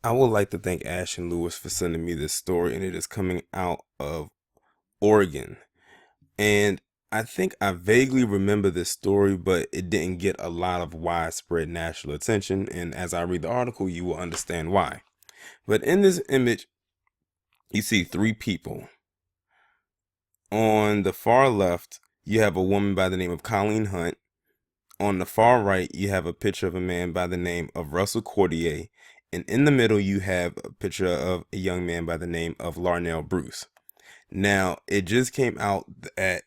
I would like to thank Ash and Lewis for sending me this story, and it is coming out of Oregon. And I think I vaguely remember this story, but it didn't get a lot of widespread national attention. And as I read the article, you will understand why. But in this image, you see three people. On the far left, you have a woman by the name of Colleen Hunt. On the far right, you have a picture of a man by the name of Russell Courtier. And in the middle, you have a picture of a young man by the name of Larnell Bruce. Now, it just came out that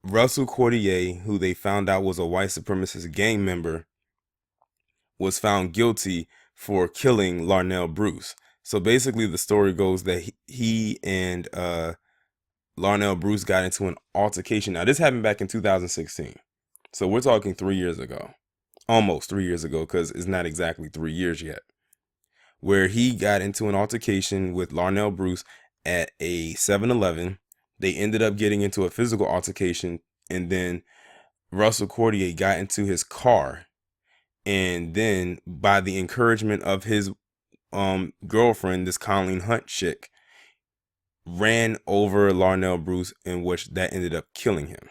Russell Courtier, who they found out was a white supremacist gang member, was found guilty for killing Larnell Bruce. So basically, the story goes that he and Larnell Bruce got into an altercation. Now, this happened back in 2016. So we're talking 3 years ago. Almost 3 years ago, because it's not exactly 3 years yet. Where he got into an altercation with Larnell Bruce at a 7-Eleven. They ended up getting into a physical altercation, and then Russell Courtier got into his car, and then by the encouragement of his girlfriend, this Colleen Hunt chick, ran over Larnell Bruce, in which that ended up killing him.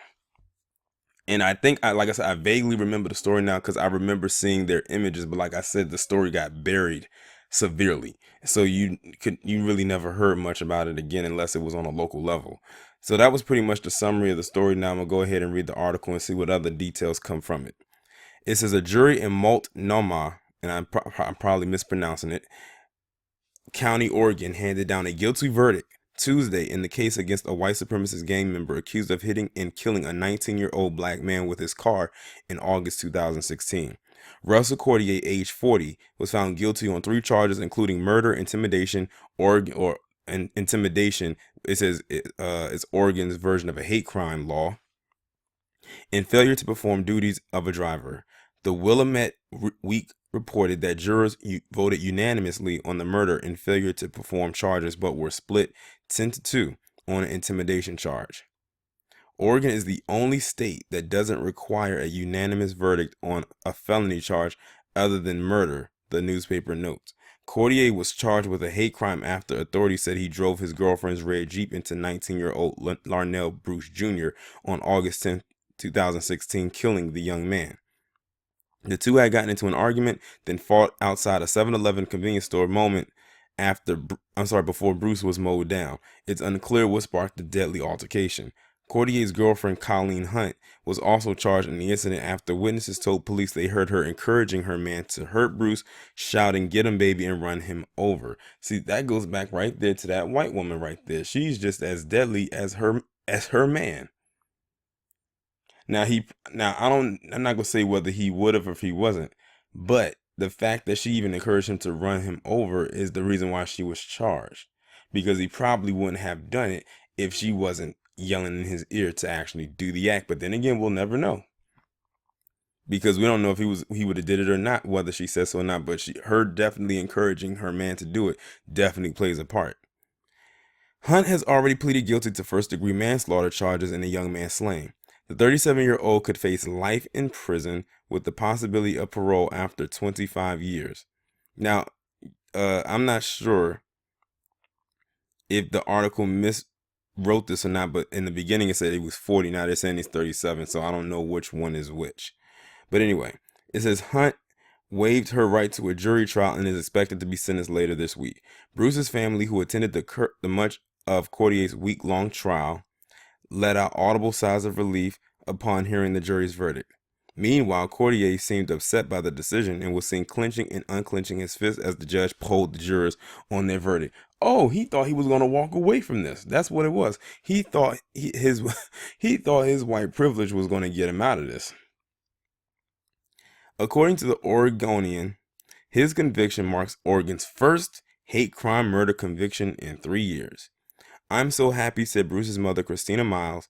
And I think, like I said, I vaguely remember the story now because I remember seeing their images, but like I said, the story got buried severely. So you really never heard much about it again unless it was on a local level. So that was pretty much the summary of the story. Now I'm gonna go ahead and read the article and see what other details come from it. It says a jury in Multnomah, and I'm probably mispronouncing it, County, Oregon, handed down a guilty verdict Tuesday in the case against a white supremacist gang member accused of hitting and killing a 19-year-old black man with his car in August 2016. Russell Courtier, age 40, was found guilty on 3 charges, including murder, intimidation, intimidation. It says it's Oregon's version of a hate crime law, and failure to perform duties of a driver. The Willamette Week reported that jurors voted unanimously on the murder and failure to perform charges, but were split 10-2 on an intimidation charge. Oregon is the only state that doesn't require a unanimous verdict on a felony charge other than murder, the newspaper notes. Courtier was charged with a hate crime after authorities said he drove his girlfriend's red Jeep into 19-year-old Larnell Bruce Jr. on August 10, 2016, killing the young man. The two had gotten into an argument, then fought outside a 7-Eleven convenience store before Bruce was mowed down. It's unclear what sparked the deadly altercation. Courtier's girlfriend, Colleen Hunt, was also charged in the incident after witnesses told police they heard her encouraging her man to hurt Bruce, shouting, "Get him, baby," and run him over. See, that goes back right there to that white woman right there. She's just as deadly as her man. Now I'm not gonna say whether he would have or if he wasn't, but the fact that she even encouraged him to run him over is the reason why she was charged, because he probably wouldn't have done it if she wasn't yelling in his ear to actually do the act. But then again, we'll never know, because we don't know if he would have did it or not, whether she says so or not. But her definitely encouraging her man to do it definitely plays a part. Hunt has already pleaded guilty to first-degree manslaughter charges in a young man slaying. The 37-year-old could face life in prison with the possibility of parole after 25 years. Now, I'm not sure if the article miswrote this or not, but in the beginning it said he was 40. Now they're saying he's 37, so I don't know which one is which. But anyway, it says Hunt waived her right to a jury trial and is expected to be sentenced later this week. Bruce's family, who attended the much of Courtier's week-long trial, let out audible sighs of relief upon hearing the jury's verdict. Meanwhile, Courtier seemed upset by the decision and was seen clenching and unclenching his fist as the judge polled the jurors on their verdict. Oh, he thought he was going to walk away from this. That's what it was. He thought his white privilege was going to get him out of this. According to the Oregonian, his conviction marks Oregon's first hate crime murder conviction in 3 years. "I'm so happy," said Bruce's mother, Christina Miles,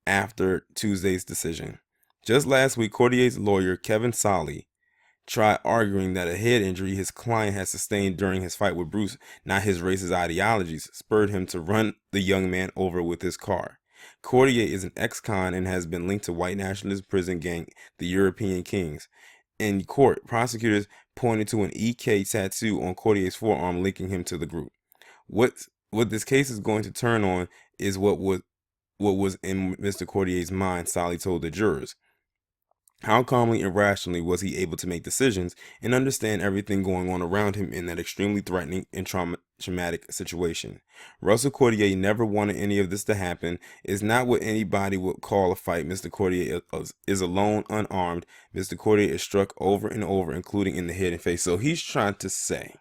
after Tuesday's decision. Just last week, Courtier's lawyer, Kevin Solly, tried arguing that a head injury his client had sustained during his fight with Bruce, not his racist ideologies, spurred him to run the young man over with his car. Courtier is an ex-con and has been linked to white nationalist prison gang, the European Kings, In court, prosecutors pointed to an EK tattoo on Courtier's forearm linking him to the group. What this case is going to turn on is what was in Mr. Courtier's mind, Solly told the jurors. How calmly and rationally was he able to make decisions and understand everything going on around him in that extremely threatening and traumatic situation? Russell Courtier never wanted any of this to happen. It's not what anybody would call a fight. Mr. Courtier is alone, unarmed. Mr. Courtier is struck over and over, including in the head and face. So he's trying to say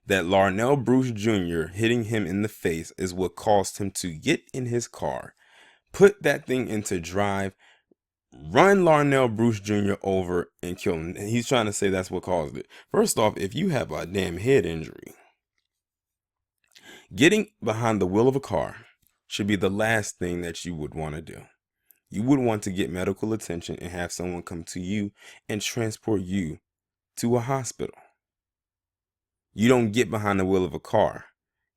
that Larnell Bruce Jr. hitting him in the face is what caused him to get in his car, put that thing into drive, run Larnell Bruce Jr. over and kill him. And he's trying to say that's what caused it. First off, if you have a damn head injury, getting behind the wheel of a car should be the last thing that you would want to do. You would want to get medical attention and have someone come to you and transport you to a hospital. You don't get behind the wheel of a car.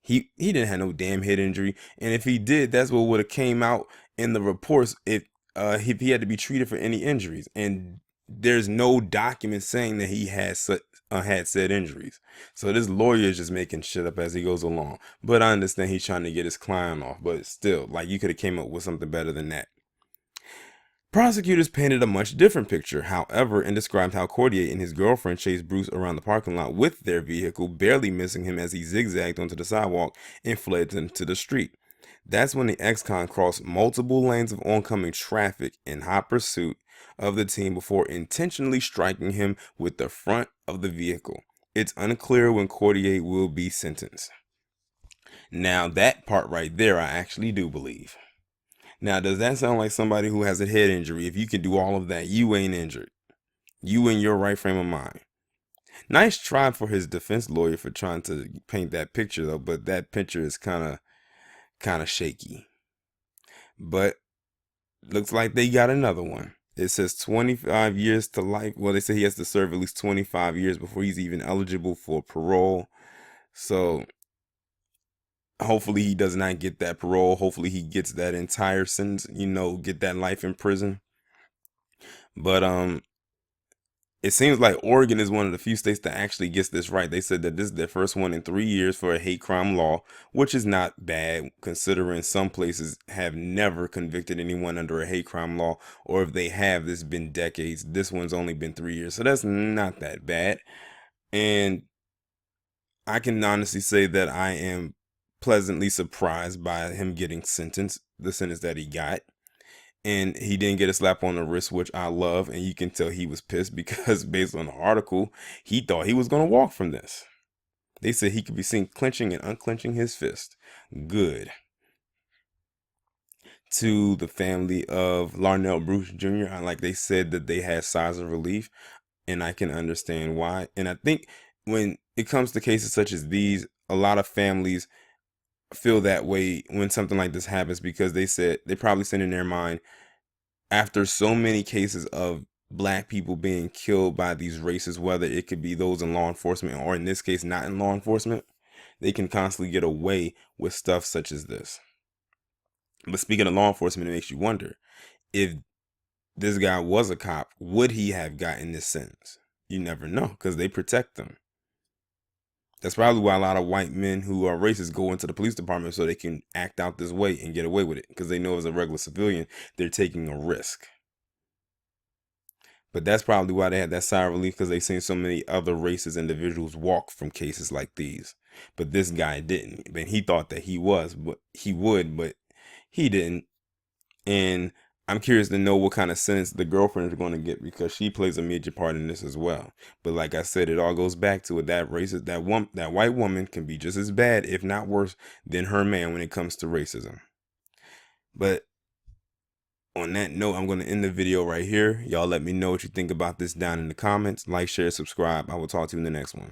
He didn't have no damn head injury, and if he did, that's what would have came out in the reports if he had to be treated for any injuries. And there's no document saying that he had said injuries. So this lawyer is just making shit up as he goes along. But I understand he's trying to get his client off. But still, like, you could have came up with something better than that. Prosecutors painted a much different picture, however, and described how Courtier and his girlfriend chased Bruce around the parking lot with their vehicle, barely missing him as he zigzagged onto the sidewalk and fled into the street. That's when the ex-con crossed multiple lanes of oncoming traffic in hot pursuit of the team before intentionally striking him with the front of the vehicle. It's unclear when Courtier will be sentenced. Now, that part right there, I actually do believe. Now, does that sound like somebody who has a head injury? If you can do all of that, you ain't injured. You in your right frame of mind. Nice try for his defense lawyer for trying to paint that picture, though, but that picture is kind of shaky. But looks like they got another one. It says 25 years to life. Well, they say he has to serve at least 25 years before he's even eligible for parole. So hopefully he does not get that parole. Hopefully he gets that entire sentence, get that life in prison. But it seems like Oregon is one of the few states that actually gets this right. They said that this is their first one in 3 years for a hate crime law, which is not bad considering some places have never convicted anyone under a hate crime law, or if they have, it's been decades. This one's only been 3 years, so that's not that bad. And I can honestly say that I am pleasantly surprised by him getting sentenced, the sentence that he got. And he didn't get a slap on the wrist, which I love. And you can tell he was pissed because based on the article, he thought he was going to walk from this. They said he could be seen clenching and unclenching his fist. Good. To the family of Larnell Bruce Jr., like they said that they had sighs of relief. And I can understand why. And I think when it comes to cases such as these, a lot of families feel that way when something like this happens, because they probably said in their mind, after so many cases of black people being killed by these races, whether it could be those in law enforcement or in this case not in law enforcement, they can constantly get away with stuff such as this. But speaking of law enforcement, it makes you wonder, if this guy was a cop, would he have gotten this sentence? You never know, because they protect them. That's probably why a lot of white men who are racist go into the police department, so they can act out this way and get away with it, because they know as a regular civilian, they're taking a risk. But that's probably why they had that sigh of relief, because they've seen so many other racist individuals walk from cases like these. But this guy didn't. And he thought that he would, but he didn't. And I'm curious to know what kind of sentence the girlfriend is going to get, because she plays a major part in this as well. But like I said, it all goes back to it. That white woman can be just as bad, if not worse, than her man when it comes to racism. But on that note, I'm going to end the video right here. Y'all let me know what you think about this down in the comments. Like, share, subscribe. I will talk to you in the next one.